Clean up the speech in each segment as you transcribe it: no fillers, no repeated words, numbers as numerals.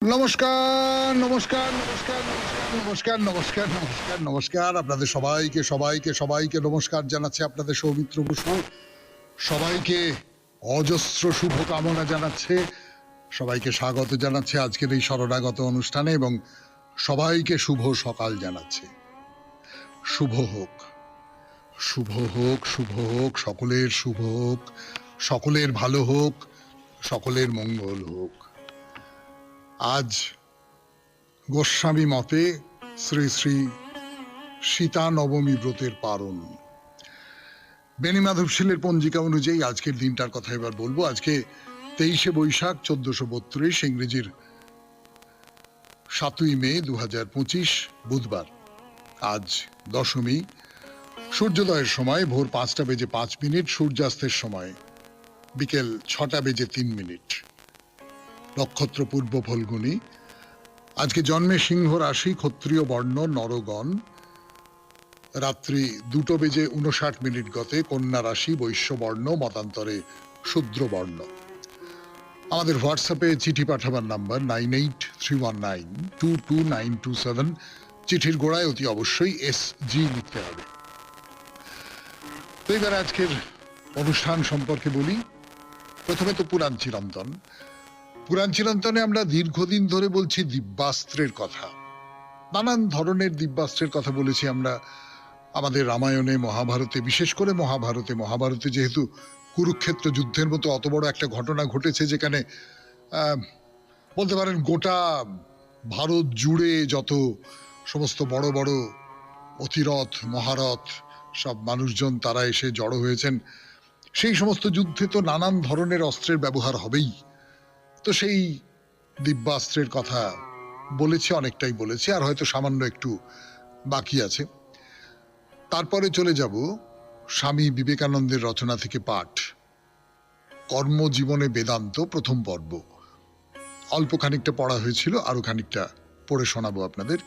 নমস্কার, নমস্কার, নমস্কার, নমস্কার, নমস্কার, নমস্কার, নমস্কার। আপনাদের সবাইকে সবাইকে সবাইকে নমস্কার জানাচ্ছে আপনাদের সৌমিত্র বসু। সবাইকে অজস্র শুভকামনা জানাচ্ছে, সবাইকে স্বাগত জানাচ্ছে আজকের এই শরণাগত অনুষ্ঠানে এবং সবাইকে শুভ সকাল জানাচ্ছে। শুভ হোক, শুভ হোক, শুভ হোক, সকলের শুভ হোক, সকলের ভালো হোক, সকলের মঙ্গল হোক। আজ গোস্বামী মতে শ্রী শ্রী সীতা নবমী ব্রতের পারণ। বেনি মাধবশীলের পঞ্জিকা অনুযায়ী আজকের দিনটার কথা এবার বলবো। আজকে 23শে বৈশাখ 1432, ইংরেজির 7ই মে 2025, বুধবার। আজ দশমী। সূর্যোদয়ের সময় ভোর 5:05, সূর্যাস্তের সময় বিকেল 6:03। নক্ষত্র পূর্ব ফল্গুনী। আজকে জন্মে সিংহ রাশি, ক্ষত্রিয় বর্ণ, নরগণ। রাত্রি 2:59 গতে কন্যা রাশি, বৈশ্য বর্ণ, মতান্তরে শূদ্র বর্ণ। আমাদের হোয়াটসঅ্যাপে চিঠি পাঠাবার নাম্বার 9831922927। চিঠির গোড়ায় অতি অবশ্যই SG লিখতে হবে। তো এবার আজকের অনুষ্ঠান সম্পর্কে বলি। প্রথমে তো পুরাণ চিরন্তন। পুরাণ চিরন্তনে আমরা দীর্ঘদিন ধরে বলছি দিব্যাস্ত্রের কথা। নানান ধরনের দিব্যাস্ত্রের কথা বলেছি আমরা আমাদের রামায়ণে, মহাভারতে, বিশেষ করে মহাভারতে যেহেতু কুরুক্ষেত্র যুদ্ধের মতো অত বড় একটা ঘটনা ঘটেছে, যেখানে বলতে পারেন গোটা ভারত জুড়ে যত সমস্ত বড় বড় অতিরথ, মহারথ, সব মানুষজন তারা এসে জড়ো হয়েছেন। সেই সমস্ত যুদ্ধে তো নানান ধরনের অস্ত্রের ব্যবহার হবেই। তো সেই দিব্যাস্ত্রের কথা বলেছি, অনেকটাই বলেছি, আর হয়তো সামান্য একটু বাকি আছে। তারপরে চলে যাব স্বামী বিবেকানন্দের রচনা থেকে পাঠ, কর্মজীবনে বেদান্ত, প্রথম পর্ব। অল্প খানিকটা পড়া হয়েছিল, আরো খানিকটা পড়ে শোনাবো আপনাদের।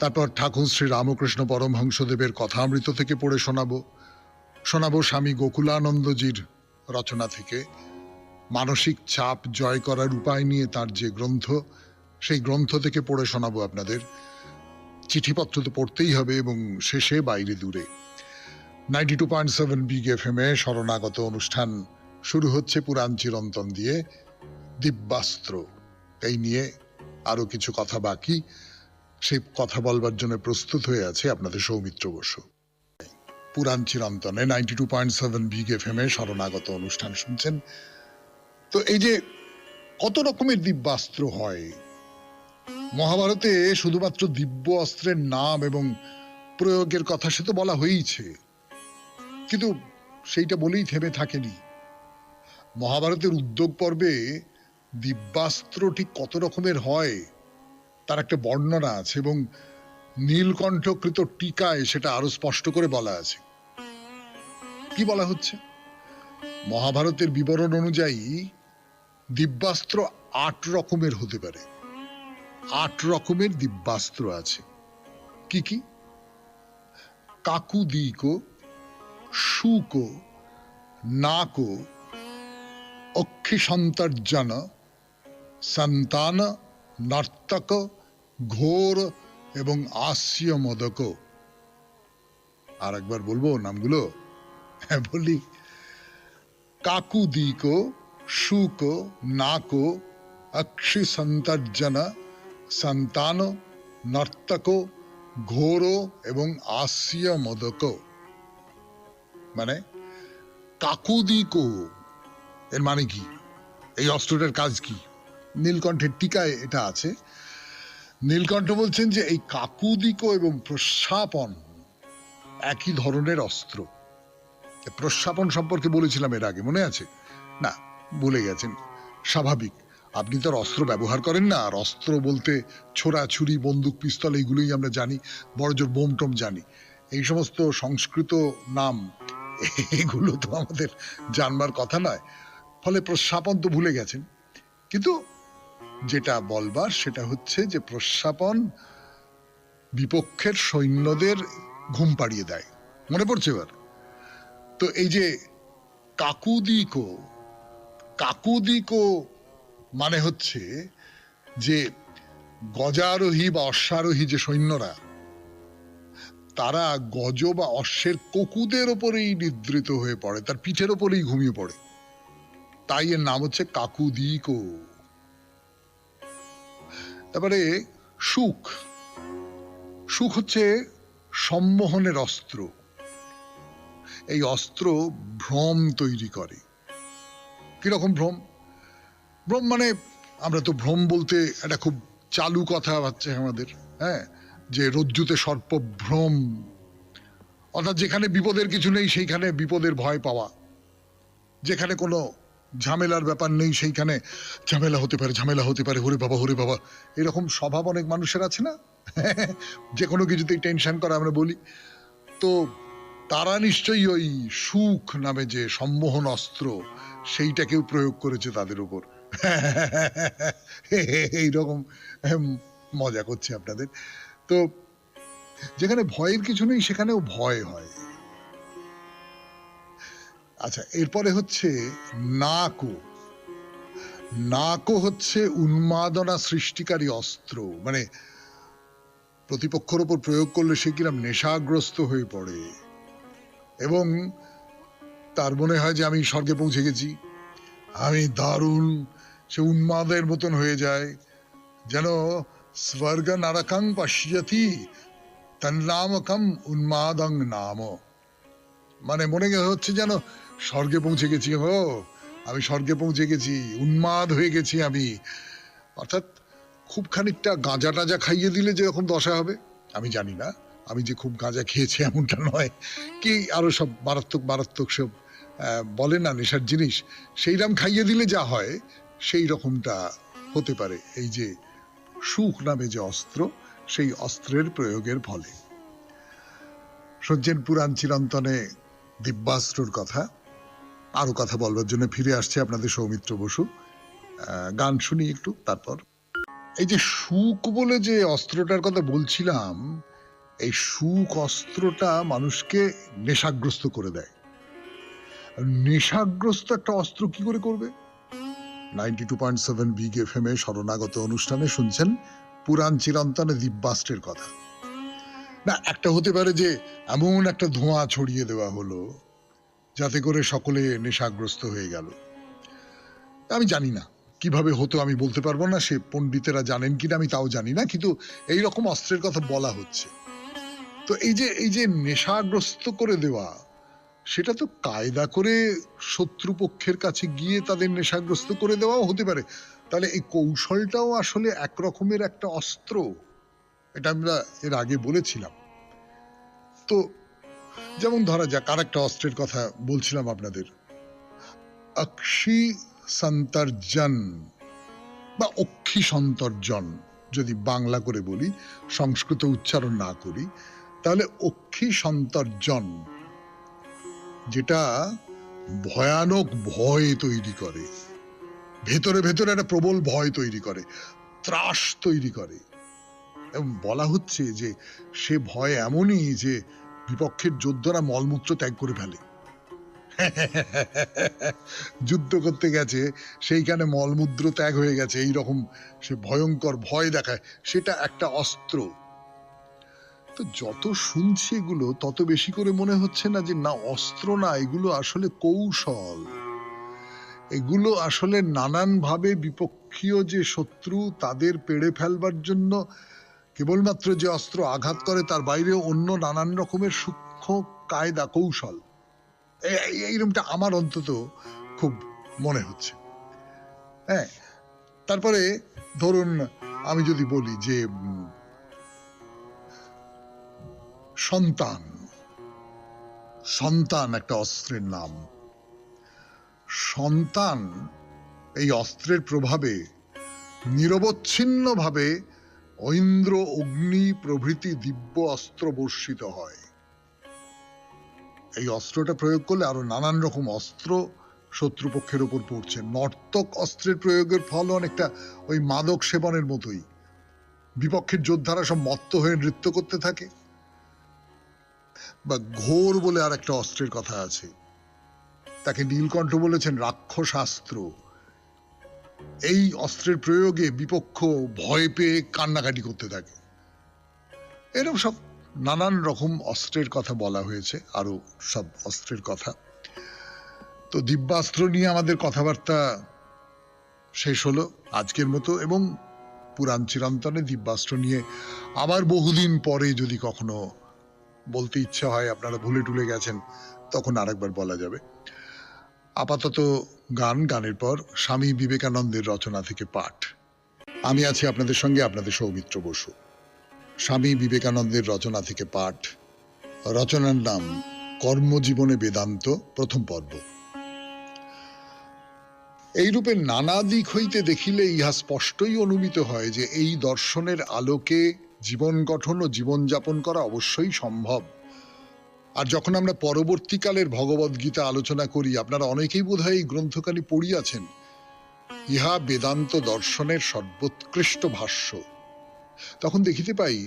তারপর ঠাকুর শ্রী রামকৃষ্ণ পরমহংসদেবের কথামৃত থেকে পড়ে শোনাবো স্বামী গোকুলানন্দজির রচনা থেকে মানসিক চাপ জয় করার উপায় নিয়ে তার যে গ্রন্থ, সেই গ্রন্থ থেকে পড়ে শোনাবো আপনাদের। চিঠিপত্র তো পড়তেই হবে, এবং শেষে বাইরে দূরে 92.7 বিগ FM এ শরণাগত অনুষ্ঠান শুরু হচ্ছে পুরাণ চিরন্তন দিয়ে, দিব্যাস্ত্র। এই নিয়ে আরো কিছু কথা বাকি, সেই কথা বলবার জন্য প্রস্তুত হয়ে আছে আপনাদের সৌমিত্র বসু। পুরাণ চিরন্তনে 92.7 বিগ FM এ শরণাগত অনুষ্ঠান শুনছেন। তো এই যে কত রকমের দিব্যাস্ত্র হয়, মহাভারতে শুধুমাত্র দিব্য অস্ত্রের নাম এবং প্রয়োগের কথা সে তো বলা হয়েইছে, কিন্তু সেইটা বলেই থেমে থাকেনি। মহাভারতের উদ্যোগ পর্বে দিব্যাস্ত্র ঠিক কত রকমের হয় তার একটা বর্ণনা আছে, এবং নীলকণ্ঠকৃত টিকায় সেটা আরো স্পষ্ট করে বলা আছে। কি বলা হচ্ছে? মহাভারতের বিবরণ অনুযায়ী দিব্যাস্ত্র 8 রকমের হতে পারে। 8 রকমের দিব্যাস্ত্র আছে। কি কি? কাকুদিকো, শুকো, নাকো, অক্ষিসন্তর্জন, সন্তান, নর্তক, ঘোর এবং আস্যমোদক। আর একবার বলবো নামগুলো? হ্যাঁ, বলি। কাকুদিকো, শুকো, নাকো, অক্ষিসন্তর্জন, সন্তান, নর্তক, ঘোর এবং আস্যমোদক। মানে কাকুদিকো এর মানে কি? এই অস্ত্রটার কাজ কি? নীলকণ্ঠের টিকায় এটা আছে। নীলকণ্ঠ বলছেন যে এই কাকুদিকো এবং প্রস্যাপন একই ধরনের অস্ত্র। প্রস্যাপন সম্পর্কে বলেছিলাম এর আগে, মনে আছে? না, ভুলে গেছেন। স্বাভাবিক, আপনি তো অস্ত্র ব্যবহার করেন না। আর অস্ত্র বলতে ছোড়া, ছুরি, বন্দুক, পিস্তল এইগুলোই আমরা জানি, বড়জোর বোম টোম জানি। এই সমস্ত সংস্কৃত নাম এগুলো তো আমাদের জানবার কথা নয়, ফলে প্রস্যাপন তো ভুলে গেছেন। কিন্তু যেটা বলবার সেটা হচ্ছে যে প্রস্যাপন বিপক্ষের সৈন্যদের ঘুম পাড়িয়ে দেয়। মনে পড়ছে এবার? তো এই যে কাকুদিকো, কাকুদিকো মানে হচ্ছে যে গজারোহী বা অশ্বারোহী যে সৈন্যরা, তারা গজ বা অশ্বের ককুদের ওপরেই নিদ্রিত হয়ে পড়ে, তার পিঠের ওপরেই ঘুমিয়ে পড়ে, তাই এর নাম হচ্ছে কাকুদিকো। তারপরে সুখ, সুখ হচ্ছে সম্মোহনের অস্ত্র। এই অস্ত্র ভ্রম তৈরি করে। কিরকম ভ্রম? ভ্রম মানে, আমরা তো ভ্রম বলতে একটা খুব চালু কথা হচ্ছে আমাদের, হ্যাঁ, যে রজ্জুতে সর্প ভ্রম, অর্থাৎ যেখানে বিপদের কিছু নেই সেইখানে বিপদের ভয় পাওয়া, যেখানে কোনো ঝামেলার ব্যাপার নেই সেইখানে ঝামেলা হতে পারে, ঝামেলা হতে পারে, হরে বাবা হরে বাবা, এরকম স্বভাব অনেক মানুষের আছে না? যে কোনো কিছুতেই টেনশন করা আমরা বলি। তো তারা নিশ্চয়ই ওই সুখ নামে যে সম্মোহন অস্ত্র, সেইটাকেও প্রয়োগ করেছে তাদের উপর। এইরকম মজা করছে আপনাদের। তো যেখানে ভয়ের কিছু নেই সেখানেও ভয় হয়। আচ্ছা, এরপরে হচ্ছে নাকো। নাকো হচ্ছে উন্মাদনা সৃষ্টিকারী অস্ত্র। মানে প্রতিপক্ষের উপর প্রয়োগ করলে সে কিরম নেশাগ্রস্ত হয়ে পড়ে এবং তার মনে হয় যে আমি স্বর্গে পৌঁছে গেছি, আমি দারুণ, সে উন্মাদের মতন হয়ে যায়, যেন স্বর্গ নরকং পশ্যতি তন্নামকম উন্মাদং নাম। মানে মনে হচ্ছে যেন স্বর্গে পৌঁছে গেছি, ও আমি স্বর্গে পৌঁছে গেছি, উন্মাদ হয়ে গেছি আমি। অর্থাৎ খুব খানিকটা গাঁজা টাজা খাইয়ে দিলে যেরকম দশা হবে, আমি জানি না, আমি যে খুব গাঁজা খেয়েছি এমনটা নয়, কি আরো সব মারাত্মক মারাত্মক সব বলে না নেশার জিনিস, সেইরকম খাইয়ে দিলে যা হয় সেই রকমটা হতে পারে এই যে সুখ নামে যে অস্ত্র, সেই অস্ত্রের প্রয়োগের ফলে। শুনছেন পুরাণ চিরন্তনে দিব্যাস্ত্রর কথা। আরো কথা বলবার জন্য ফিরে আসছে আপনাদের সৌমিত্র বসু। গান শুনি একটু, তারপর এই যে সুখ বলে যে অস্ত্রটার কথা বলছিলাম, এই সুখ অস্ত্রটা মানুষকে নেশাগ্রস্ত করে দেয়। নেশাগ্রস্ত একটা অস্ত্র কি করে করবে? 92.7 বিগ এফএম এ শরণাগত অনুষ্ঠানে শুনছেন পুরাণ চিরন্তনে দিব্যাস্ত্রের কথা। না, একটা হতে পারে যে এমন একটা ধোঁয়া ছড়িয়ে দেওয়া হলো যাতে করে সকলে নেশাগ্রস্ত হয়ে গেল। আমি জানি না কিভাবে হতো, আমি বলতে পারবো না, সে পণ্ডিতেরা জানেন কিনা আমি তাও জানি না, কিন্তু এই রকম অস্ত্রের কথা বলা হচ্ছে। তো এই যে নেশাগ্রস্ত করে দেওয়া, সেটা তো কায়দা করে শত্রুপক্ষের কাছে গিয়ে তাদের নেশাগ্রস্ত করে দেওয়াও হতে পারে। তাহলে এই কৌশলটাও আসলে একরকমের একটা অস্ত্র, এটা আমরা এর আগে বলেছিলাম। তো যেমন ধরা যাক, আর একটা অস্ত্রের কথা বলছিলাম আপনাদের, অক্ষি সন্তর্জন বা অক্ষি সন্তর্জন, যদি বাংলা করে বলি, সংস্কৃত উচ্চারণ না করি, তাহলে অক্ষি সন্তর্জন, যেটা ভয়ানক ভয় তৈরি করে, ভেতরে ভেতরে একটা প্রবল ভয় তৈরি করে, ত্রাস তৈরি করে। এবং বলা হচ্ছে যে সে ভয় এমনই যে বিপক্ষের যোদ্ধারা মলমূত্র ত্যাগ করে ফেলে। যুদ্ধ করতে গেছে, সেইখানে মলমূত্র ত্যাগ হয়ে গেছে, এইরকম সে ভয়ঙ্কর ভয় দেখায়, সেটা একটা অস্ত্র। তো যত শুনছি এগুলো তত বেশি করে মনে হচ্ছে না যে না, অস্ত্র না, এগুলো আসলে কৌশল। এগুলো আসলে নানানভাবে বিপক্ষীয় যে শত্রু তাদের পেড়ে ফেলবার জন্য কেবলমাত্র যে অস্ত্র আঘাত করে, তার বাইরেও অন্য নানান রকমের সূক্ষ্ম কায়দা কৌশল, এইরকমটা আমার অন্তত খুব মনে হচ্ছে। হ্যাঁ, তারপরে ধরুন আমি যদি বলি যে সন্তান, সন্তান একটা অস্ত্রের নাম। সন্তান এই অস্ত্রের প্রভাবে নিরবচ্ছিন্নভাবে ঐন্দ্র, অগ্নি প্রভৃতি দিব্য অস্ত্র বর্ষিত হয়। এই অস্ত্রটা প্রয়োগ করলে আরো নানান রকম অস্ত্র শত্রুপক্ষের উপর পড়ছে। নর্তক অস্ত্রের প্রয়োগের ফল অনেকটা ওই মাদক সেবনের মতোই, বিপক্ষের যোদ্ধারা সব মত্ত হয়ে নৃত্য করতে থাকে। বা ঘোর বলে আর একটা অস্ত্রের কথা আছে, তাকে নীলকণ্ঠ বলেছেন রাক্ষসাস্ত্র। এই অস্ত্রের প্রয়োগে বিপক্ষ ভয় পেয়ে কান্নাকাটি করতে থাকে। এরকম সব নানান রকম অস্ত্রের কথা বলা হয়েছে, আরো সব অস্ত্রের কথা। তো দিব্যাস্ত্র নিয়ে আমাদের কথাবার্তা শেষ হলো আজকের মতো, এবং পুরাণ চিরন্তনে দিব্যাস্ত্র নিয়ে আবার বহুদিন পরে যদি কখনো বলতে ইচ্ছা হয়, আপনারা ভুলে টুলে গেছেন, তখন আরেকবার বলা যাবে। আপাতত গানের পর স্বামী বিবেকানন্দের রচনা থেকে পাঠ। আমি আছি আপনাদের সঙ্গে, আপনাদের সৌমিত্র বসু। স্বামী বিবেকানন্দের রচনা থেকে পাঠ। রচনার নাম কর্মজীবনে বেদান্ত, প্রথম পর্ব। এইরূপে নানা দিক হইতে দেখিলে ইহা স্পষ্টই অনুমিত হয় যে এই দর্শনের আলোকে জীবন গঠন ও জীবনযাপন করা অবশ্যই সম্ভব। আর যখন আমরা পরবর্তীকালের ভগবদ গীতা আলোচনা করি, আপনারা অনেকেই বোধহয় এই গ্রন্থখানি পড়িয়াছেন। ইহা বেদান্ত দর্শনের সর্বোৎকৃষ্ট ভাষ্য। তখন দেখিতে পাই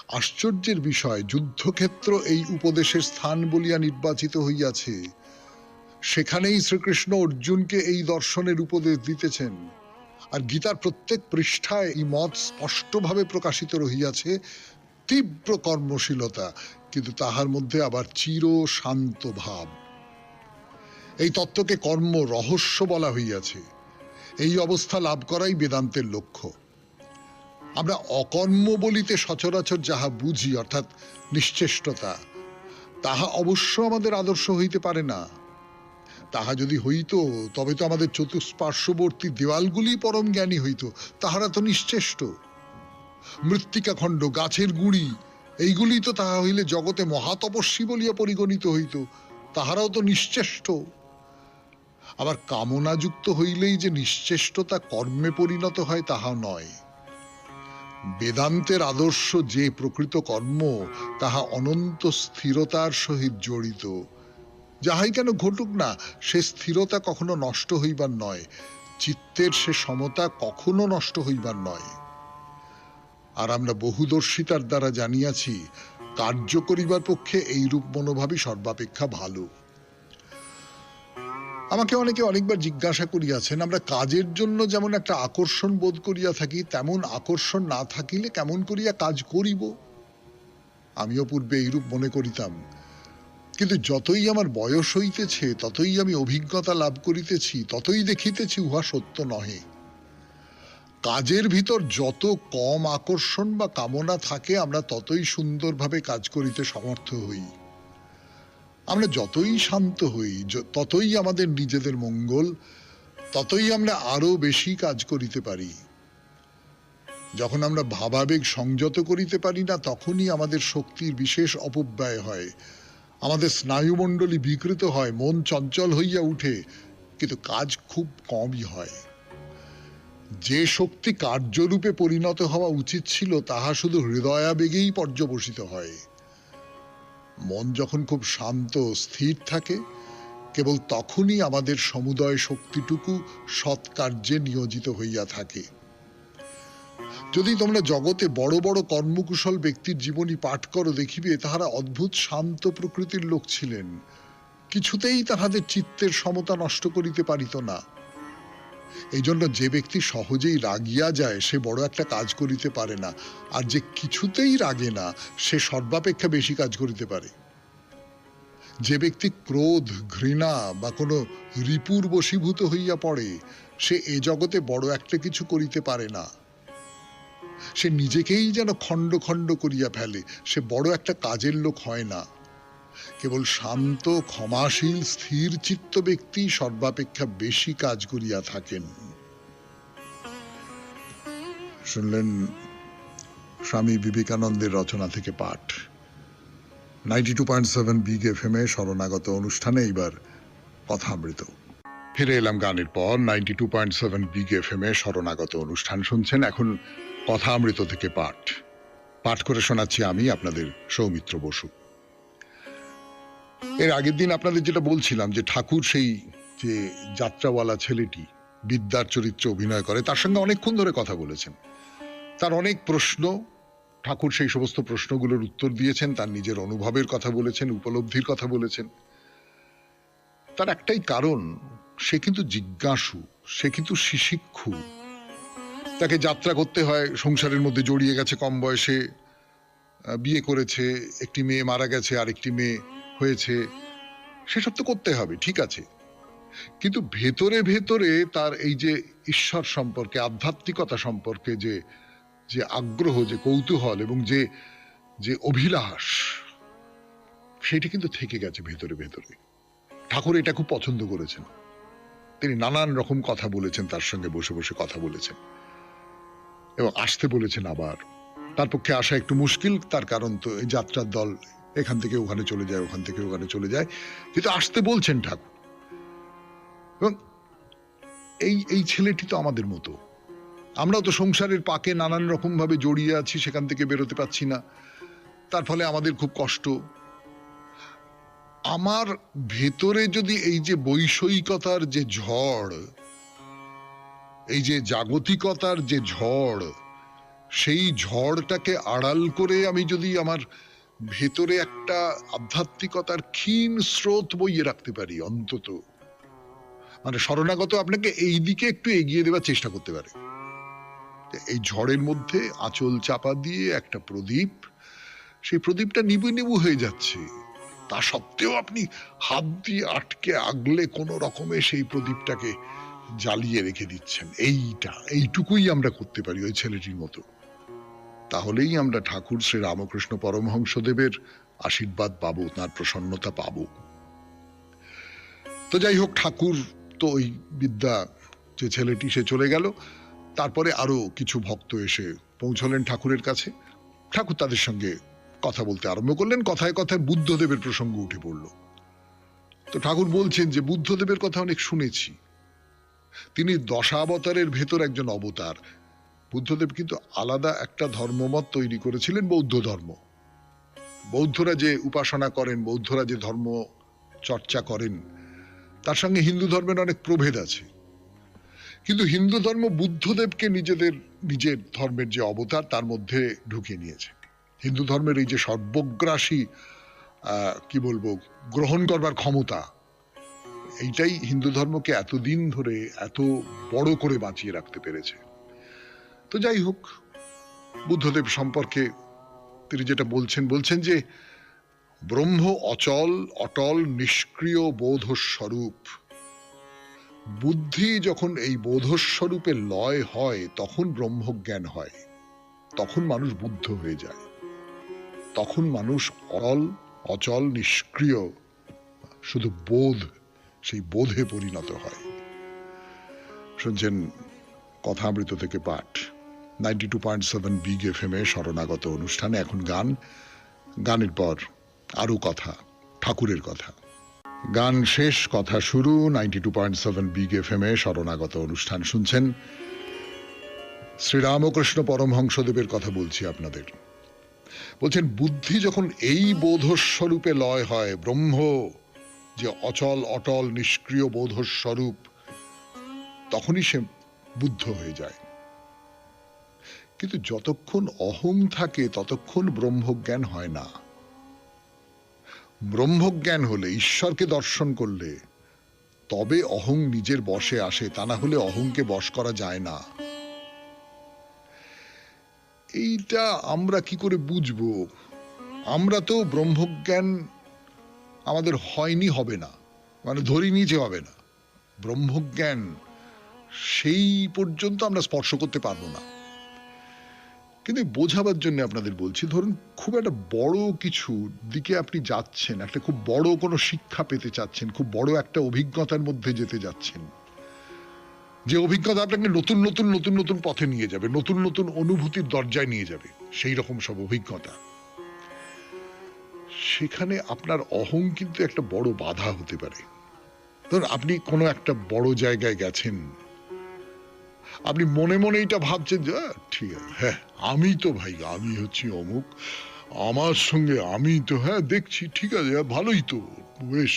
আশ্চর্যের বিষয়, যুদ্ধক্ষেত্র এই উপদেশের স্থান বলিয়া নির্বাচিত হইয়াছে। সেখানেই শ্রীকৃষ্ণ অর্জুনকে এই দর্শনের উপদেশ দিতেছেন। আর গীতার প্রত্যেক পৃষ্ঠায় এই মত স্পষ্টভাবে প্রকাশিত রহিয়াছে। তীব্র কর্মশীলতা, কিন্তু তাহার মধ্যে আবার চির শান্ত ভাব। এই তত্ত্বকে কর্ম রহস্য বলা হইয়াছে। এই অবস্থা লাভ করাই বেদান্তের লক্ষ্য। আমরা অকর্ম বলিতে সচরাচর যাহা বুঝি, অর্থাৎ নিশ্চেষ্টতা, তাহা অবশ্য আমাদের আদর্শ হইতে পারে না। তাহা যদি হইত, তবে তো আমাদের চতুষ্পার্শ্ববর্তী দেওয়ালগুলি পরম জ্ঞানী হইত। তাহারা তো নিশ্চেষ্ট। মৃত্তিকাখণ্ড, গাছের গুঁড়ি, এইগুলি তো তাহা হইলে জগতে মহাতপস্বী বলিয়া পরিগণিত হইত। তাহারাও তো নিশ্চেষ্ট। আবার কামনাযুক্ত হইলেই যে নিশ্চেষ্টতা কর্মে পরিণত হয়, তাহা নয়। বেদান্তের আদর্শ যে প্রকৃত কর্ম, তাহা অনন্ত স্থিরতার সহিত জড়িত। যাহাই কেন ঘটুক না, সে স্থিরতা কখনো নষ্ট হইবার নয়। চিত্তের সে সমতা কখনো নষ্ট হইবার নয়। আর আমরা বহুদর্শিতার দ্বারা জানিয়াছি, কার্য করিবার পক্ষে এইরূপ মনোভাবই সর্বাপেক্ষা ভালো। আমাকে অনেকে অনেকবার জিজ্ঞাসা করিয়াছেন, আমরা কাজের জন্য যেমন একটা আকর্ষণ বোধ করিয়া থাকি, তেমন আকর্ষণ না থাকিলে কেমন করিয়া কাজ করিব? আমিও পূর্বে এইরূপ মনে করিতাম, কিন্তু যতই আমার বয়স হইতেছে, ততই আমি অভিজ্ঞতা লাভ করিতেছি, ততই দেখিতেছি উহা সত্য নহে। কাজের ভিতর যত কম আকর্ষণ বা কামনা থাকে, আমরা ততই সুন্দরভাবে কাজ করিতে সমর্থ হই। আমরা যতই শান্ত হই, ততই আমাদের নিজেদের মঙ্গল, ততই আমরা আরো বেশি কাজ করিতে পারি। যখন আমরা ভাবাবেগ সংযত করিতে পারি না, তখনই আমাদের শক্তির বিশেষ অপব্যয় হয়। আমাদের স্নায়ুমণ্ডলী বিকৃত হয়, মন চঞ্চল হইয়া উঠে, কিন্তু কাজ খুব কমই হয়। যে শক্তি কার্যরূপে পরিণত হওয়া উচিত ছিল, তাহা শুধু হৃদয়াবেগেই পর্যবসিত হয়। মন যখন খুব শান্ত স্থির থাকে, কেবল তখনই আমাদের সমুদয় শক্তিটুকু সৎকার্যে নিয়োজিত হইয়া থাকে। যদি তোমরা জগতে বড় বড় কর্মকুশল ব্যক্তির জীবনী পাঠ করো, দেখিবে তাহারা অদ্ভুত শান্ত প্রকৃতির লোক ছিলেন। কিছুতেই তাহাদের চিত্তের সমতা নষ্ট করিতে পারিত না। এই জন্য যে ব্যক্তি সহজেই রাগিয়া যায়, সে বড় একটা কাজ করিতে পারে না। আর যে কিছুতেই রাগে না, সে সর্বাপেক্ষা বেশি কাজ করিতে পারে। যে ব্যক্তি ক্রোধ, ঘৃণা বা কোনো রিপুর বশীভূত হইয়া পড়ে, সে এ জগতে বড় একটা কিছু করিতে পারে না। সে নিজেকেই যেন খণ্ড খণ্ড করিয়া ফেলে, সে বড় একটা কাজের লোক হয় না। কেবল শান্ত, ক্ষমাশীল, স্থির চিত্ত ব্যক্তি সর্বাপেক্ষা বেশি কাজ করিয়া থাকেন। শুনলেন স্বামী বিবেকানন্দের রচনা থেকে পাঠ। 92.7 বিগ FM এ শরণাগত অনুষ্ঠানে এইবার কথামৃত। ফিরে এলাম গানের পর। 92.7 বিগ FM এ শরণাগত অনুষ্ঠান শুনছেন। এখন কথামৃত থেকে পাঠ করে শোনাচ্ছি আমি, আপনাদের সৌমিত্র বসু। এর আগের দিন আপনাদের যেটা বলছিলাম, যে ঠাকুর সেই যে যাত্রাওয়ালা ছেলেটি বিদ্যার চরিত্রে অভিনয় করে, তার সঙ্গে অনেকক্ষণ ধরে কথা বলেছেন। তার অনেক প্রশ্ন, ঠাকুর সেই সমস্ত প্রশ্নগুলোর উত্তর দিয়েছেন, তার নিজের অনুভবের কথা বলেছেন, উপলব্ধির কথা বলেছেন। তার একটাই কারণ, সে কিন্তু জিজ্ঞাসু, সে কিন্তু শিশিক্ষু, তাকে যাত্রা করতে হয়, সংসারের মধ্যে জড়িয়ে গেছে, কম বয়সে বিয়ে করেছে, একটি মেয়ে মারা গেছে, আরেকটি মেয়ে হয়েছে, সেসব তো করতে হবে, ঠিক আছে। কিন্তু ভেতরে ভেতরে তার এই যে ঈশ্বর সম্পর্কে, আধ্যাত্মিকতা সম্পর্কে যে যে আগ্রহ, যে কৌতূহল এবং যে যে অভিলাষ, সেটি কিন্তু থেকে গেছে ভেতরে ভেতরে। ঠাকুর এটা খুব পছন্দ করেছেন, তিনি নানান রকম কথা বলেছেন, তার সঙ্গে বসে বসে কথা বলেছেন এবং আসতে বলেছেন। আবার তার পক্ষে আসা একটু মুশকিল, তার কারণ তো এই যাত্রার দল এখান থেকে ওখানে চলে যায়, ওখান থেকে ওখানে চলে যায়, কিন্তু আসতে বলছেন ঠাকুর। এবং এই এই ছেলেটি তো আমাদের মতো, আমরাও তো সংসারের পাকে নানান রকম ভাবে জড়িয়ে আছি, সেখান থেকে বেরোতে পারছি না, তার ফলে আমাদের খুব কষ্ট। আমার ভেতরে যদি এই যে বৈষয়িকতার যে ঝড়, এই যে জাগতিকতার যে ঝড়, সেই ঝড়টাকে আড়াল করে আমি যদি আমার ভেতরে একটা আধ্যাত্মিকতার ক্ষীণ স্রোত বইয়ে রাখতে পারি, অন্তত মানে শরণাগত আপনাকে এই দিকে একটু এগিয়ে দেওয়ার চেষ্টা করতে পারে। এই ঝড়ের মধ্যে আঁচল চাপা দিয়ে একটা প্রদীপ, সেই প্রদীপটা নিবু নিবু হয়ে যাচ্ছে, তা সত্ত্বেও আপনি হাত দিয়ে আটকে আগলে কোনো রকমে সেই প্রদীপটাকে জ্বালিয়ে রেখে দিচ্ছেন। এইটুকুই আমরা করতে পারি ওই ছেলেটির মতো। তাহলেই আমরা ঠাকুর শ্রী রামকৃষ্ণ পরমহংসদেবের আশীর্বাদ পাবো, তাঁর প্রসন্নতা পাবো। তো যাই হোক, ঠাকুর তো ওই বিদ্যা, যে ছেলেটি সে চলে গেল, তারপরে আরো কিছু ভক্ত এসে পৌঁছলেন ঠাকুরের কাছে। ঠাকুর তাদের সঙ্গে কথা বলতে আরম্ভ করলেন। কথায় কথায় বুদ্ধদেবের প্রসঙ্গ উঠে পড়ল। তো ঠাকুর বলছেন যে বুদ্ধদেবের কথা অনেক শুনেছি, তিনি দশাবতারের ভেতর একজন অবতার। বুদ্ধদেব কিন্তু আলাদা একটা ধর্মমত তৈরি করেছিলেন, বৌদ্ধ ধর্ম। বৌদ্ধরা যে উপাসনা করেন, বৌদ্ধরা যে ধর্ম চর্চা করেন, তার সঙ্গে হিন্দু ধর্মের অনেক প্রভেদ আছে। কিন্তু হিন্দু ধর্ম বুদ্ধদেবকে নিজের ধর্মের যে অবতার তার মধ্যে ঢুকিয়ে নিয়েছে। হিন্দু ধর্মের এই যে সর্বগ্রাসী কি বলবো গ্রহণ করবার ক্ষমতা, এইটাই হিন্দু ধর্মকে এতদিন ধরে এত বড় করে বাঁচিয়ে রাখতে পেরেছে। তো যাই হোক, বুদ্ধদেব সম্পর্কে তিনি যেটা বলছেন যে ব্রহ্ম অচল অটল নিষ্ক্রিয় বোধস্বরূপ। বুদ্ধি যখন এই বোধস্বরূপে লয় হয়, তখন ব্রহ্মজ্ঞান হয়, তখন মানুষ বুদ্ধ হয়ে যায়, তখন মানুষ অচল নিষ্ক্রিয় শুধু বোধ, সেই বোধে পরিণত হয়। শুনছেন কথামৃত থেকে পাঠ, 92.7 বিগ FM এ শরণাগত অনুষ্ঠানে। এখন গানের পর আরো কথা, ঠাকুরের কথা। গান শেষ, কথা শুরু। 92.7 বিগ FM এ শরণাগত অনুষ্ঠান শুনছেন। শ্রীরামকৃষ্ণ পরমহংসদেবের কথা বলছি আপনাদের। বলছেন বুদ্ধি যখন এই বোধস্বরূপে লয় হয়, ব্রহ্ম যে অচল অটল নিষ্ক্রিয় বোধস্বরূপ, তখনই সে বুদ্ধ হয়ে যায়। কিন্তু যতক্ষণ অহং থাকে ততক্ষণ ব্রহ্মজ্ঞান হয় না। ব্রহ্মজ্ঞান হলে, ঈশ্বরকে দর্শন করলে, তবে অহং নিজের বশে আসে, তা না হলে অহংকে বশ করা যায় না। এইটা আমরা কি করে বুঝবো? আমরা তো ব্রহ্মজ্ঞান আমাদের হয়নি, হবে না, মানে ধরিনি যে হবে না। ব্রহ্মজ্ঞান সেই পর্যন্ত আমরা স্পর্শ করতে পারবো না। কিন্তু বোঝাবার জন্য আপনাদের বলছি, ধরুন খুব একটা বড় কিছু দিকে আপনি যাচ্ছেন, একটা খুব বড় কোনো শিক্ষা পেতে চাচ্ছেন, খুব বড় একটা অভিজ্ঞতার মধ্যে যেতে যাচ্ছেন, যে অভিজ্ঞতা আপনাকে নতুন নতুন নতুন নতুন পথে নিয়ে যাবে, নতুন নতুন অনুভূতির দরজায় নিয়ে যাবে, সেই রকম সব অভিজ্ঞতা। সেখানে আপনার অহং কিন্তু একটা বড় বাধা হতে পারে। ধরুন আপনি কোনো একটা বড় জায়গায় গেছেন, আপনি মনে মনে এটা ভাবছেন যে ঠিক আছে, হ্যাঁ আমি তো ভাই, আমি হচ্ছি অমুক, আমার সঙ্গে আমি তো, হ্যাঁ দেখছি ঠিক আছে, ভালোই তো, বেশ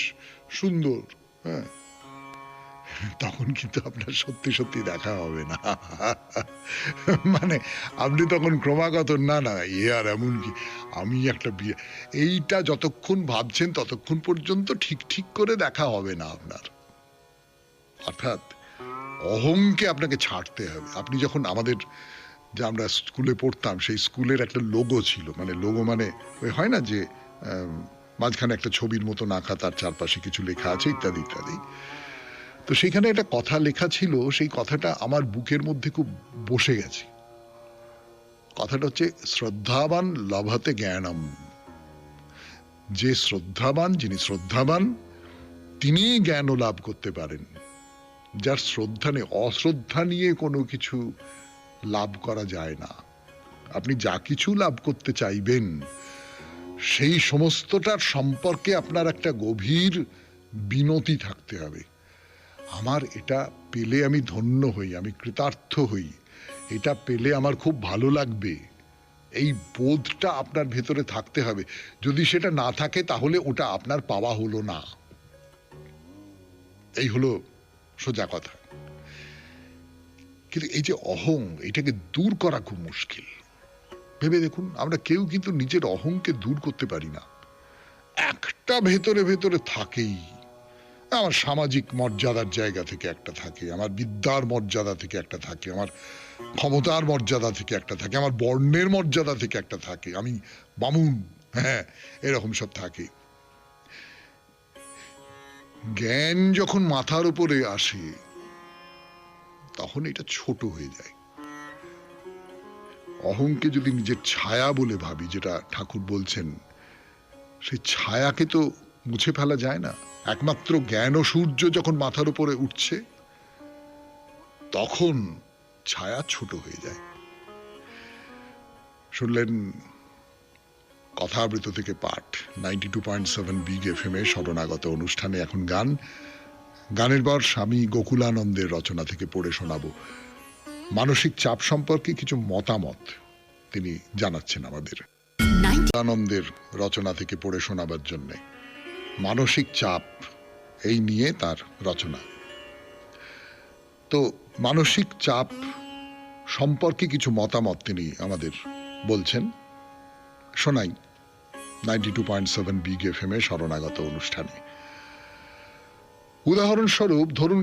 সুন্দর, হ্যাঁ। তখন কিন্তু আপনার সত্যি সত্যি দেখা হবে না। মানে আপনি তখন ক্রমাগত না এ আর এমন কি, আমি একটা বিয়ে, এইটা যতক্ষণ ভাবছেন ততক্ষণ পর্যন্ত ঠিক ঠিক করে দেখা হবে না আপনার। অর্থাৎ অহংকে আপনাকে ছাড়তে হবে। আপনি যখন আমাদের যে আমরা স্কুলে পড়তাম সেই স্কুলের একটা লোগো ছিল, মানে লোগো মানে ওই হয় না যে মাঝখানে একটা ছবির মতো আঁকা, তার চারপাশে কিছু লেখা আছে ইত্যাদি ইত্যাদি। তো সেখানে একটা কথা লেখা ছিল, সেই কথাটা আমার বুকের মধ্যে খুব বসে গেছে। কথাটা হচ্ছে শ্রদ্ধাবান লভতে জ্ঞানম। যে শ্রদ্ধাবান, যিনি শ্রদ্ধাবান তিনি জ্ঞান লাভ করতে পারেন। যার শ্রদ্ধা নেই, অশ্রদ্ধা নিয়ে কোনো কিছু লাভ করা যায় না। আপনি যা কিছু লাভ করতে চাইবেন সেই সমস্তটার সম্পর্কে আপনার একটা গভীর বিনতি থাকতে হবে। আমার এটা পেলে আমি ধন্য হই, আমি কৃতার্থ হই, এটা পেলে আমার খুব ভালো লাগবে, এই বোধটা আপনার ভেতরে থাকতে হবে। যদি সেটা না থাকে তাহলে ওটা আপনার পাওয়া হলো না। এই হলো সোজা কথা। কিন্তু এই যে অহং, এটাকে দূর করা খুব মুশকিল। ভেবে দেখুন, আমরা কেউ কিন্তু নিজের অহংকে দূর করতে পারি না। একটা ভেতরে ভেতরে থাকেই। আমার সামাজিক মর্যাদার জায়গা থেকে একটা থাকে, আমার বিদ্যার মর্যাদা থেকে একটা থাকে, আমার ক্ষমতার মর্যাদা থেকে একটা থাকে, আমার বর্ণের মর্যাদা থেকে একটা থাকে, আমি বামুন, হ্যাঁ, এরকম সব থাকে। জ্ঞান যখন মাথার উপরে আসে তখন এটা ছোট হয়ে যায়। অহংকে যদি নিজের ছায়া বলে ভাবি, যেটা ঠাকুর বলছেন, সেই ছায়াকে তো মুছে ফেলা যায় না। একমাত্র জ্ঞান ও সূর্য যখন মাথার উপরে উঠছে তখন ছায়া ছোট হয়ে যায়। শুনলেন কথামৃত থেকে পাঠ, 92.7 বিগ এফএম এ শরণাগত অনুষ্ঠানে। এখন গান, গানের পর স্বামী গোকুলানন্দের রচনা থেকে পড়ে শোনাবো। মানসিক চাপ সম্পর্কে কিছু মতামত তিনি জানাচ্ছেন আমাদের। গোকুলানন্দের রচনা থেকে পড়ে শোনাবার জন্য মানসিক চাপ, এই নিয়ে তার রচনা। তো মানসিক চাপ সম্পর্কে কিছু মতামত তিনি আমাদের বলছেন, শোনাই 92.7 বিগ এফএম এ শরণাগত অনুষ্ঠানে। উদাহরণস্বরূপ ধরুন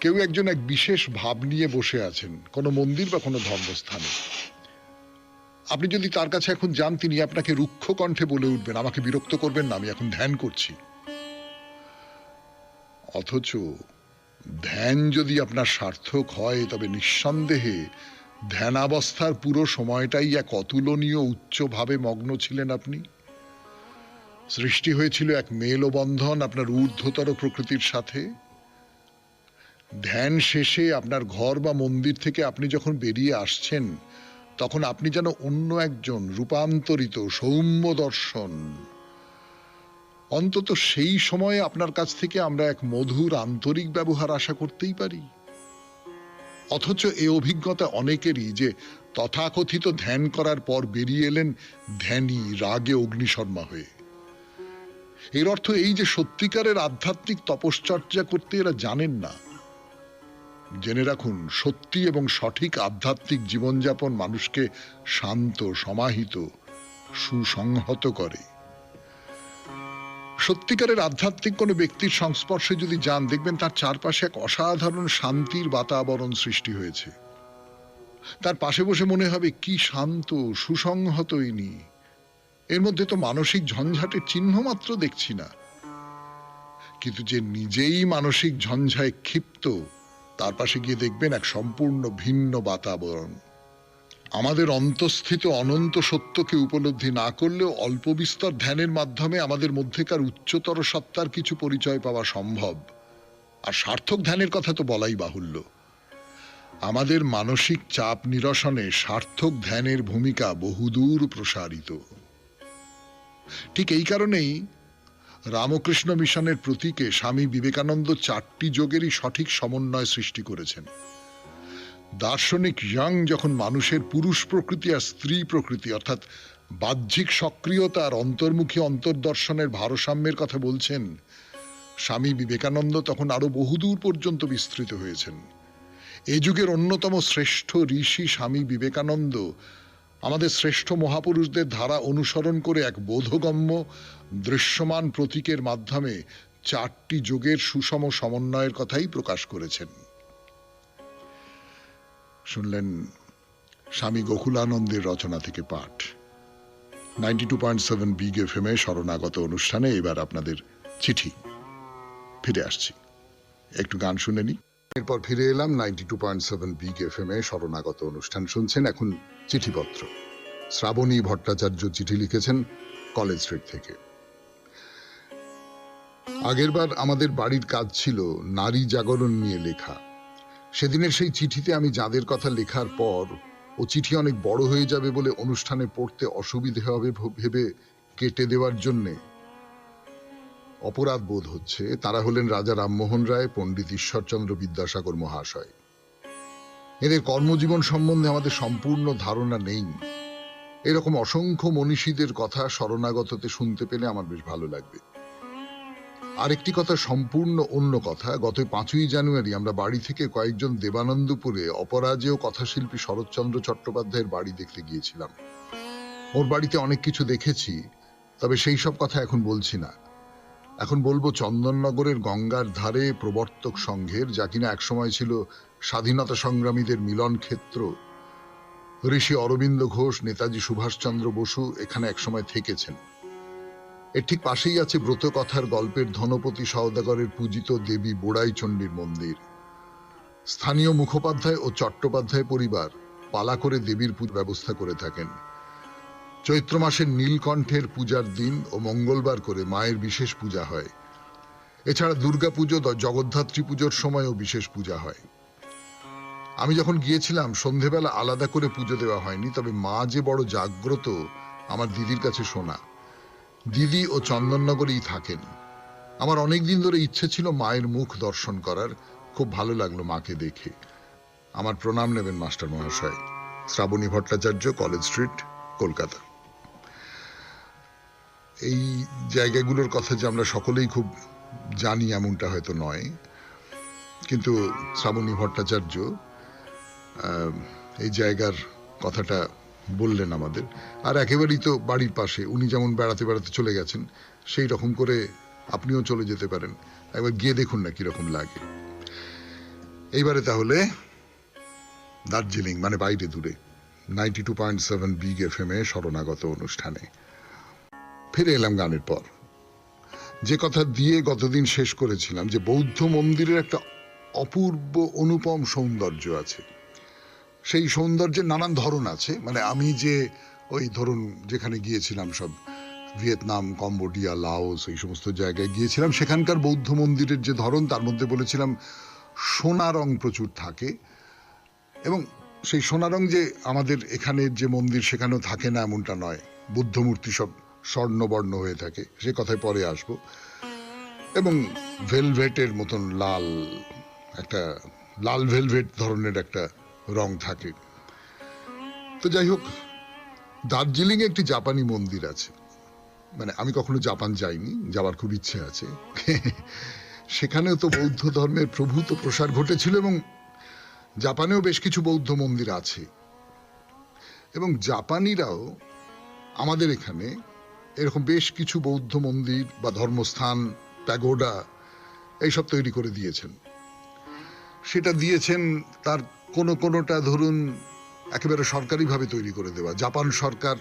কেউ একজন এক বিশেষ ভাব নিয়ে বসে আছেন কোনো মন্দির বা কোনো ধর্মস্থানে। আপনি যদি তার কাছে এখন যান, তিনি আপনাকে রুক্ষ কণ্ঠে বলে উঠবেন, আমাকে বিরক্ত করবেন না, আমি এখন ধ্যান করছি। অথচ ধ্যান যদি আপনার সার্থক হয় তবে নিঃসন্দেহে ধ্যানাবস্থার পুরো সময়টাই এক অতুলনীয় উচ্চভাবে মগ্ন ছিলেন আপনি। সৃষ্টি হয়েছিল এক মেলবন্ধন আপনার ঊর্ধ্বতর প্রকৃতির সাথে। ধ্যান শেষে আপনার ঘর বা মন্দির থেকে আপনি যখন বেরিয়ে আসছেন তখন আপনি যেন অন্য একজন, রূপান্তরিত, সৌম্য দর্শন। অন্তত সেই সময়ে আপনার কাছ থেকে আমরা এক মধুর আন্তরিক ব্যবহার আশা করতেই পারি। অথচ এই অভিজ্ঞতা অনেকেরই যে তথাকথিত ধ্যান করার পর বেরিয়ে এলেন ধ্যানী, রাগে অগ্নিশর্মা হয়ে। এর অর্থ এই যে সত্যিকারের আধ্যাত্মিক তপশ্চর্যা করতে এরা জানেন না। জেনে রাখুন, সত্যি এবং সঠিক আধ্যাত্মিক জীবনযাপন মানুষকে শান্ত, সমাহিত, সুসংহত করে। সত্যিকারের আধ্যাত্মিক কোনো ব্যক্তির সংস্পর্শে যদি যান, দেখবেন তার চারপাশে এক অসাধারণ শান্তির বাতাবরণ সৃষ্টি হয়েছে। তার পাশে বসে মনে হবে কি শান্ত, সুসংহত ইনি। এর মধ্যে তো মানসিক ঝঞ্ঝাটের চিহ্ন মাত্র দেখছি না। কিন্তু যে নিজেই মানসিক ঝঞ্ঝায় ক্ষিপ্ত, তার পাশে গিয়ে দেখবেন এক সম্পূর্ণ ভিন্ন বাতাবরণ। আমাদের অন্তঃস্থিত অনন্ত সত্যকে উপলব্ধি না করলেও অল্প বিস্তর ধ্যানের মাধ্যমে আমাদের মধ্যেকার উচ্চতর সত্তার কিছু পরিচয় পাওয়া সম্ভব। আর সার্থক ধ্যানের কথা তো বলাই বাহুল্য। আমাদের মানসিক চাপ নিরসনে সার্থক ধ্যানের ভূমিকা বহুদূর প্রসারিত। ঠিক এই কারণেই রামকৃষ্ণ মিশনের প্রতীকে স্বামী বিবেকানন্দ 4টি যোগেরই সঠিক সমন্বয় সৃষ্টি করেছেন। দার্শনিক ইয়াং যখন মানুষের পুরুষ প্রকৃতি আর স্ত্রী প্রকৃতি, অর্থাৎ বাহ্যিক সক্রিয়তা আর অন্তর্মুখী অন্তর্দর্শনের ভারসাম্যের কথা বলছেন, স্বামী বিবেকানন্দ তখন আরো বহুদূর পর্যন্ত বিস্তৃত হয়েছেন। এই যুগের অন্যতম শ্রেষ্ঠ ঋষি স্বামী বিবেকানন্দ আমাদের শ্রেষ্ঠ মহাপুরুষদের ধারা অনুসরণ করে এক বোধগম্য দৃশ্যমান প্রতীকের মাধ্যমে 4টি যোগের সুষম সমন্বয়ের কথাই প্রকাশ করেছেন। শুনলেন স্বামী গোকুলানন্দের রচনা থেকে পাঠ। 92.7 বিগ এফএম এ শরণাগত অনুষ্ঠানে এবার আপনাদের চিঠি। ফিরে আসছি, একটু গান শুনে নি, এরপর ফিরে এলাম 92.7 বিগ এফএম এ শরণাগত অনুষ্ঠান শুনছেন। এখন চিঠিপত্র। শ্রাবণী ভট্টাচার্য চিঠি লিখেছেন কলেজ স্ট্রিট থেকে। আগেরবার আমাদের বাড়ির কাজ ছিল নারী জাগরণ নিয়ে লেখা। সেদিনের সেই চিঠিতে আমি যাদের কথা লেখার পর ও চিঠি অনেক বড় হয়ে যাবে বলে অনুষ্ঠানে পড়তে অসুবিধে হবে ভেবে কেটে দেওয়ার জন্যে অপরাধ বোধ হচ্ছে, তারা হলেন রাজা রামমোহন রায়, পণ্ডিত ঈশ্বরচন্দ্র বিদ্যাসাগর মহাশয়। এদের কর্মজীবন সম্বন্ধে আমাদের সম্পূর্ণ ধারণা নেই। এরকম অসংখ্য মনীষীদের কথা শরণাগততে শুনতে পেলে আমার বেশ ভালো লাগবে। আরেকটি কথা, সম্পূর্ণ অন্য কথা। গত 5ই জানুয়ারি আমরা বাড়ি থেকে কয়েকজন দেবানন্দপুরে অপরাজেয় কথাশিল্পী শরৎচন্দ্র চট্টোপাধ্যায়ের বাড়ি দেখতে গিয়েছিলাম। ওর বাড়িতে অনেক কিছু দেখেছি, তবে সেই সব কথা এখন বলছি না। এখন বলবো চন্দননগরের গঙ্গার ধারে প্রবর্তক সংঘের, যা কিনা একসময় ছিল স্বাধীনতা সংগ্রামীদের মিলন ক্ষেত্র। ঋষি অরবিন্দ ঘোষ, নেতাজি সুভাষচন্দ্র বসু এখানে একসময় থেকেছেন। এর ঠিক পাশেই আছে ব্রতকথার গল্পের ধনপতি সওদাগরের পূজিত দেবী বোড়াই চণ্ডীর মন্দির। স্থানীয় মুখোপাধ্যায় ও চট্টোপাধ্যায় পরিবার পালা করে দেবীর ব্যবস্থা করে থাকেন। চৈত্র মাসের নীলকণ্ঠের পূজার দিন ও মঙ্গলবার করে মায়ের বিশেষ পূজা হয়। এছাড়া দুর্গাপুজো, জগদ্ধাত্রী পুজোর সময়ও বিশেষ পূজা হয়। আমি যখন গিয়েছিলাম সন্ধেবেলা আলাদা করে পুজো দেওয়া হয়নি, তবে মা যে বড় জাগ্রত আমার দিদির কাছে শোনা। দিদি ও চন্দননগরেই থাকেন। আমার অনেকদিন ধরে ইচ্ছে ছিল মায়ের মুখ দর্শন করার। খুব ভালো লাগলো মাকে দেখে। আমার প্রণাম নেবেন মাস্টার মহাশয়। Shrabani Bhattacharya, College Street, Kolkata. এই জায়গাগুলোর কথা যে আমরা সকলেই খুব জানি এমনটা হয়তো নয়, কিন্তু শ্রাবণী ভট্টাচার্য এই জায়গার কথাটা বললেন আমাদের। আর একেবারেই তো বাড়ির পাশে, উনি যেমন বেড়াতে বেড়াতে চলে গেছেন, সেই রকম করে আপনিও চলে যেতে পারেন। একবার গিয়ে দেখুন না কিরকম লাগে। এইবারে তাহলে দার্জিলিং, মানে বাইরে দূরে, 92.7 বিগ এফএম এ শরণাগত অনুষ্ঠানে ফিরে এলাম গানের পর। যে কথা দিয়ে গতদিন শেষ করেছিলাম, যে বৌদ্ধ মন্দিরের একটা অপূর্ব অনুপম সৌন্দর্য আছে। সেই সৌন্দর্যের নানান ধরন আছে। মানে আমি যে ওই ধরুন যেখানে গিয়েছিলাম, সব ভিয়েতনাম, কম্বোডিয়া, লাওস, এই সমস্ত জায়গায় গিয়েছিলাম, সেখানকার বৌদ্ধ মন্দিরের যে ধরন, তার মধ্যে বলেছিলাম সোনা রং প্রচুর থাকে। এবং সেই সোনা রং যে আমাদের এখানের যে মন্দির সেখানেও থাকে না এমনটা নয়। বুদ্ধ মূর্তি সব স্বর্ণবর্ণ হয়ে থাকে, সে কথায় পরে আসব। এবং ভেলভেটের মতন লাল, একটা লাল ভেলভেট ধরনের একটা রং থাকে। তো যাই হোক, দার্জিলিং এ একটি জাপানি মন্দির আছে। মানে আমি কখনো জাপান যাইনি, যাওয়ার খুব ইচ্ছে আছে। সেখানেও তো বৌদ্ধ ধর্মের প্রভূত প্রসার ঘটেছিল, এবং জাপানেও বেশ কিছু বৌদ্ধ মন্দির আছে। এবং জাপানিরাও আমাদের এখানে এরকম বেশ কিছু বৌদ্ধ মন্দির বা ধর্মস্থান, প্যাগোডা এইসব তৈরি করে দিয়েছেন। সেটা দিয়েছেন তার কোনোটা ধরুন একেবারে সরকারিভাবে তৈরি করে দেওয়া। জাপান সরকার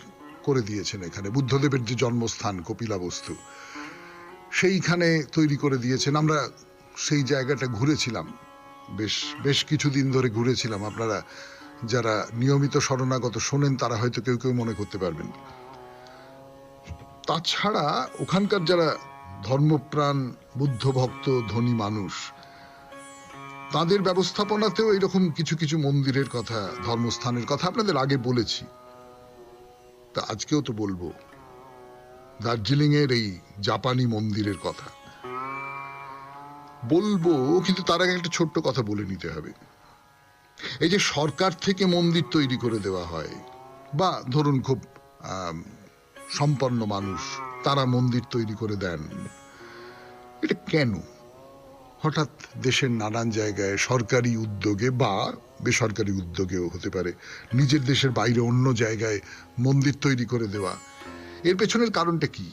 করে দিয়েছেন এখানে বুদ্ধদেবের যে জন্মস্থান কপিলাবস্তু, সেইখানে তৈরি করে দিয়েছেন। আমরা সেই জায়গাটা ঘুরেছিলাম, বেশ কিছুদিন ধরে ঘুরেছিলাম। আপনারা যারা নিয়মিত শরণাগত শোনেন তারা হয়তো কেউ কেউ মনে করতে পারবেন। তাছাড়া ওখানকার যারা ধর্মপ্রাণ, বুদ্ধ ভক্ত, ধনী মানুষ, তাদের ব্যবস্থাপনাতেও এরকম কিছু কিছু মন্দিরের কথা, ধর্মস্থানের কথা আপনাদের আগে বলেছি। তা আজকেও তো বলবো দার্জিলিং এর এই জাপানি মন্দিরের কথা বলবো। কিন্তু তার আগে একটা ছোট্ট কথা বলে নিতে হবে। এই যে সরকার থেকে মন্দির তৈরি করে দেওয়া হয়, বা ধরুন খুব সম্পন্ন মানুষ তারা মন্দির তৈরি করে দেন, এটা কেন হঠাৎ দেশের নানান জায়গায় সরকারি উদ্যোগে বা বেসরকারি উদ্যোগেও হতে পারে, নিজের দেশের বাইরে অন্য জায়গায় মন্দির তৈরি করে দেওয়া? এর পেছনের কারণটা কি?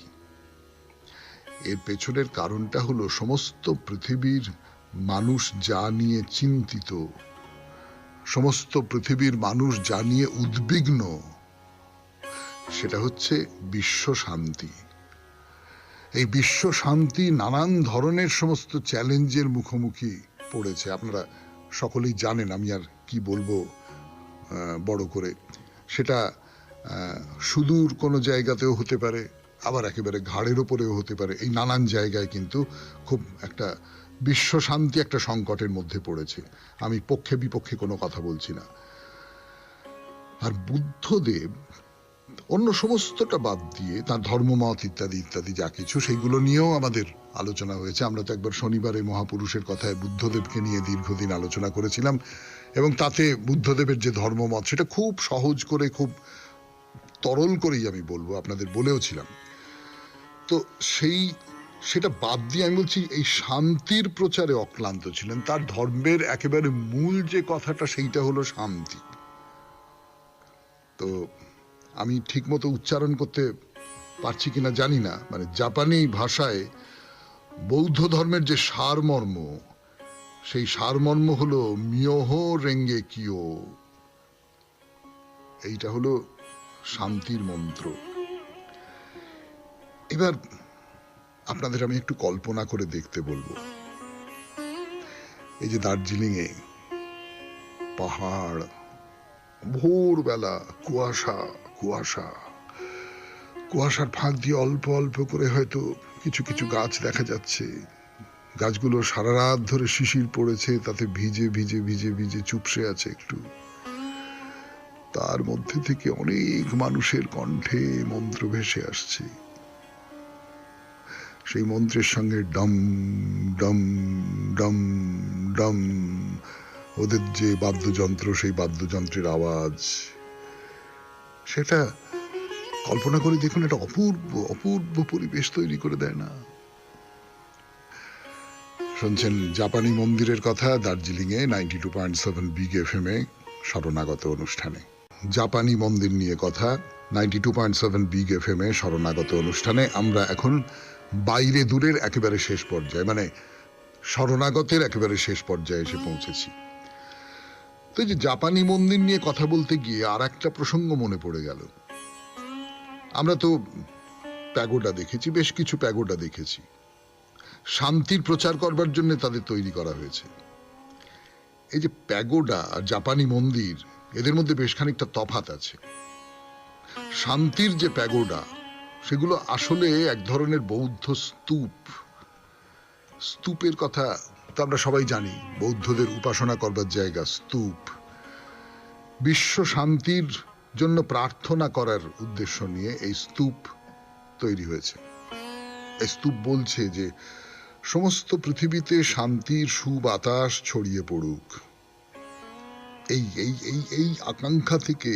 এর পেছনের কারণটা হলো সমস্ত পৃথিবীর মানুষ যা নিয়ে চিন্তিত, সমস্ত পৃথিবীর মানুষ যা নিয়ে উদ্বিগ্ন, সেটা হচ্ছে বিশ্ব শান্তি। এই বিশ্ব শান্তি নানান ধরনের সমস্ত চ্যালেঞ্জের মুখোমুখি পড়েছে। আপনারা সকলেই জানেন, আমি আর কি বলবো বড় করে। সেটা সুদূর কোনো জায়গাতেও হতে পারে, আবার একেবারে ঘাড়ের ওপরেও হতে পারে। এই নানান জায়গায় কিন্তু খুব একটা বিশ্ব শান্তি একটা সংকটের মধ্যে পড়েছে। আমি পক্ষে বিপক্ষে কোনো কথা বলছি না। আর বুদ্ধদেব অন্য সমস্তটা বাদ দিয়ে তার ধর্মমত ইত্যাদি ইত্যাদি যা কিছু, সেইগুলো নিয়েও আমাদের আলোচনা হয়েছে। আমরা তো একবার শনিবারে মহাপুরুষের কথায় বুদ্ধদেবকে নিয়ে দীর্ঘদিন আলোচনা করেছিলাম, এবং তাতে বুদ্ধদেবের যে ধর্মমত সেটা খুব সহজ করে, খুব তরল করেই আমি বলবো, আপনাদের বলেও ছিলাম। তো সেটা বাদ দিয়ে আমি বলছি, এই শান্তির প্রচারে অক্লান্ত ছিলেন। তার ধর্মের একেবারে মূল যে কথাটা, সেইটা হলো শান্তি। তো আমি ঠিক মতো উচ্চারণ করতে পারছি কিনা জানি না, মানে জাপানি ভাষায় বৌদ্ধ ধর্মের যে সারমর্ম, সেই সারমর্ম হলো মিয়োহো রেঙ্গে কিও। এইটা হলো শান্তির মন্ত্র। এবার আপনাদের আমি একটু কল্পনা করে দেখতে বলবো, এই যে দার্জিলিং এ পাহাড়, ভোরবেলা কুয়াশা কুয়াশা, কুয়াশার ফাঁক দিয়ে অল্প অল্প করে হয়তো কিছু কিছু গাছ দেখা যাচ্ছে। গাছগুলো সারা রাত ধরে শিশির পড়েছে, তাতে ভিজে ভিজে ভিজে ভিজে চুপসে আছে একটু। তার মধ্যে থেকে অনেক মানুষের কণ্ঠে মন্ত্র ভেসে আসছে। সেই মন্ত্রের সঙ্গে ডম ডম ডম ডম ওদের যে বাদ্যযন্ত্র, সেই বাদ্যযন্ত্রের আওয়াজ, সেটা কল্পনা করে দেখুন, এটা অপূর্ব অপূর্ব পরিবেশ তৈরি করে দেয় না? শুনছেন জাপানি মন্দিরের কথা দার্জিলিং এ 92.7 বিগ এফএম এ শরণাগত অনুষ্ঠানে। জাপানি মন্দির নিয়ে কথা 92.7 বিগ এফএম এ শরণাগত অনুষ্ঠানে। আমরা এখন বাইরে দূরের একেবারে শেষ পর্যায়ে, মানে শরণাগতের একেবারে শেষ পর্যায়ে এসে পৌঁছেছি। তো এই যে জাপানি মন্দির নিয়ে কথা বলতে গিয়ে আর একটা প্রসঙ্গ মনে পড়ে গেল। আমরা তো প্যাগোডা দেখেছি, বেশ কিছু প্যাগোডা দেখেছি। শান্তির প্রচার করবার জন্য তাদের তৈরি করা হয়েছে। এই যে প্যাগোডা আর জাপানি মন্দির, এদের মধ্যে বেশ খানিকটা তফাৎ আছে। শান্তির যে প্যাগোডা, সেগুলো আসলে এক ধরনের বৌদ্ধ স্তূপ। স্তূপের কথা তো আমরা সবাই জানি, বৌদ্ধদের উপাসনা করবার জায়গা স্তূপ। বিশ্ব শান্তির জন্য প্রার্থনা করার উদ্দেশ্য নিয়ে এই স্তূপ তৈরি হয়েছে। এই স্তূপ বলছে যে সমস্ত পৃথিবীতে শান্তির সুবাতাস ছড়িয়ে পড়ুক, এই এই এই এই আকাঙ্ক্ষা থেকে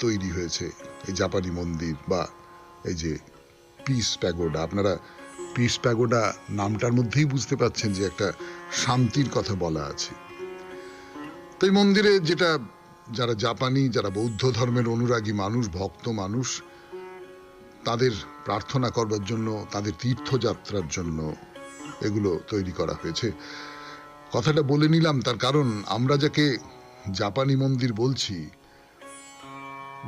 তৈরি হয়েছে এই জাপানি মন্দির বা এই যে পিস প্যাগোডা। আপনারা পিস প্যাগোডা নামটার মধ্যেই বুঝতে পাচ্ছেন যে একটা শান্তির কথা বলা আছে। তো এই মন্দিরে যেটা, যারা জাপানি, যারা বৌদ্ধ ধর্মের অনুরাগী মানুষ, ভক্ত মানুষ, তাদের প্রার্থনা করবার জন্য, তাদের তীর্থযাত্রার জন্য এগুলো তৈরি করা হয়েছে। কথাটা বলে নিলাম তার কারণ, আমরা যাকে জাপানি মন্দির বলছি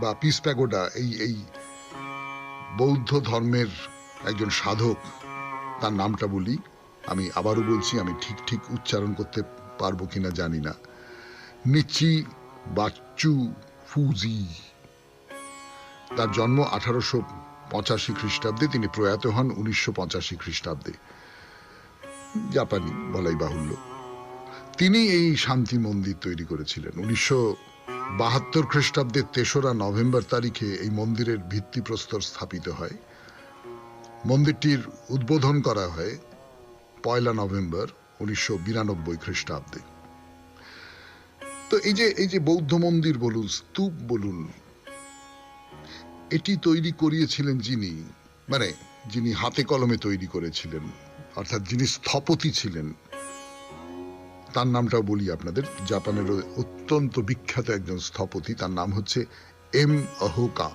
বা পিস প্যাগোডা, এই বৌদ্ধ ধর্মের একজন সাধক, তার নামটা বলি। আমি আবারও বলছি, আমি ঠিক ঠিক উচ্চারণ করতে পারবো কিনা জানি না। নিচি বাচ্চু ফুজি। তার জন্ম 1885 খ্রিস্টাব্দে, তিনি প্রয়াত হন 1985 খ্রিস্টাব্দে। জাপানি বলাই বাহুল্য। তিনি এই শান্তি মন্দির তৈরি করেছিলেন 1972 খ্রিস্টাব্দের 3রা নভেম্বর তারিখে। এই মন্দিরের ভিত্তিপ্রস্তর স্থাপিত হয়। মন্দিরটির উদ্বোধন করা হয় 1 নভেম্বর 1992 খ্রিস্টাব্দে। তো এই যে বৌদ্ধ মন্দির বলুন, স্তূপ বলুন, এটি তৈরি করিয়েছিলেন যিনি হাতে কলমে তৈরি করেছিলেন, অর্থাৎ যিনি স্থপতি ছিলেন, তার নামটাও বলি আপনাদের। জাপানের অত্যন্ত বিখ্যাত একজন স্থপতি, তার নাম হচ্ছে এম অহোকা।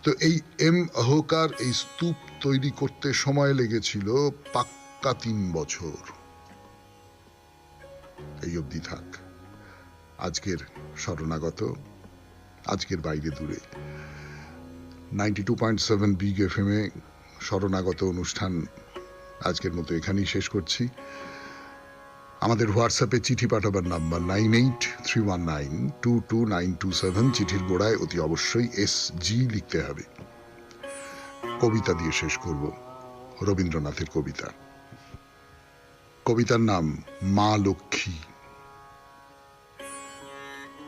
তো এই এম অহোকার এই স্তূপ তৈরি করতে সময় লেগেছিল পাক্কা 3 বছর। এই অবধি থাক। আজকের শরণাগত, আজকের বাইরে দূরে 92.7 বিগ এফএম এ শরণাগত অনুষ্ঠান আজকের মতো এখানেই শেষ করছি। আমাদের হোয়াটসঅ্যাপে চিঠি পাঠাবার নাম্বার 9831922927। চিঠির গোড়ায় অতি অবশ্যই SG লিখতে হবে। কবিতা দিয়ে শেষ করব, রবীন্দ্রনাথের কবিতা। কবিতার নাম মা লক্ষ্মী।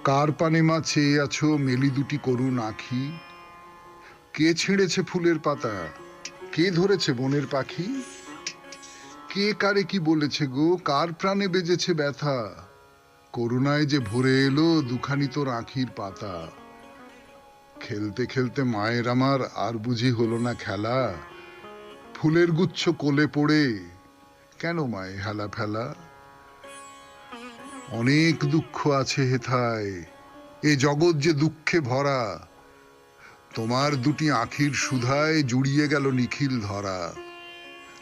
কার পানে মা চেয়ে আছো মেলি দুটি করুণ আখি? কে ছিঁড়েছে ফুলের পাতা, কে ধরেছে বনের পাখি? কে কারে কি বলেছে গো, কার প্রাণে বেজেছে ব্যথা? করুণায় যে ভরে এলো দুখানি তোর আঁখির পাতা। খেলতে খেলতে মায়ের আমার আর বুঝি হলো না খেলা? ফুলের গুচ্ছ কোলে পড়ে কেন মায়ে হেলা ফেলা? অনেক দুঃখ আছে হেথায়, এ জগৎ যে দুঃখে ভরা। তোমার দুটি আঁখির সুধায় জুড়িয়ে গেল নিখিল ধরা।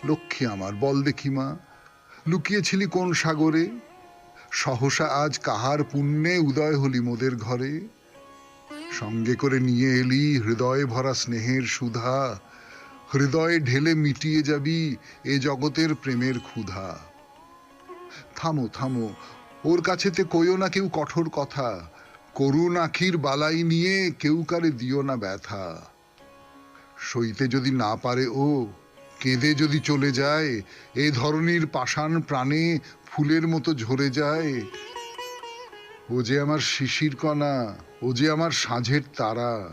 লক্ষ্মী আমার বল দেখি মা, লুকিয়েছিলি কোন সাগরে? সহসা আজ কাহার পুণ্যে উদয় হলি মোদের ঘরে? সঙ্গে করে নিয়ে এলি হৃদয়ে ভরা স্নেহের সুধা। হৃদয়ে ঢেলে মিটিয়ে যাবি এ জগতের প্রেমের ক্ষুধা। থামো থামো, ওর কাছেতে কইও না কেউ কঠোর কথা। করুণ আখির বালাই নিয়ে কেউ কারে দিও না ব্যথা। সইতে যদি না পারে ও, কেঁদে যদি চলে যায়, এ ধরনীর পাষাণ প্রাণে ফুলের মতো ঝরে যায়। ও যে আমার শিশির কণা, ও যে আমার সাঁঝের তারা।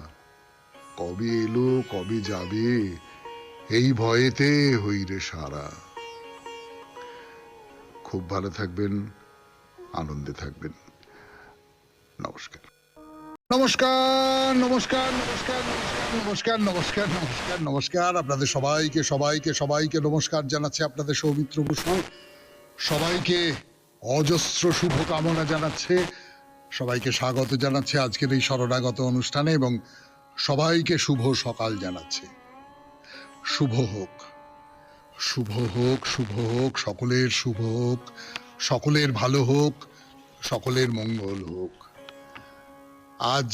কবে এলো কবে যাবে, এই ভয়েতে হইরে সারা। খুব ভালো থাকবেন, আনন্দে থাকবেন। নমস্কার নমস্কার নমস্কার নমস্কার নমস্কার নমস্কার নমস্কার নমস্কার। আপনাদের সবাইকে সবাইকে সবাইকে নমস্কার জানাচ্ছে আপনাদের সৌমিত্র বসু। সবাইকে অজস্র শুভকামনা জানাচ্ছে, সবাইকে স্বাগত জানাচ্ছে আজকের এই শরণাগত অনুষ্ঠানে এবং সবাইকে শুভ সকাল জানাচ্ছে। শুভ হোক, শুভ হোক, শুভ হোক, সকলের শুভ হোক, সকলের ভালো হোক, সকলের মঙ্গল হোক। আজ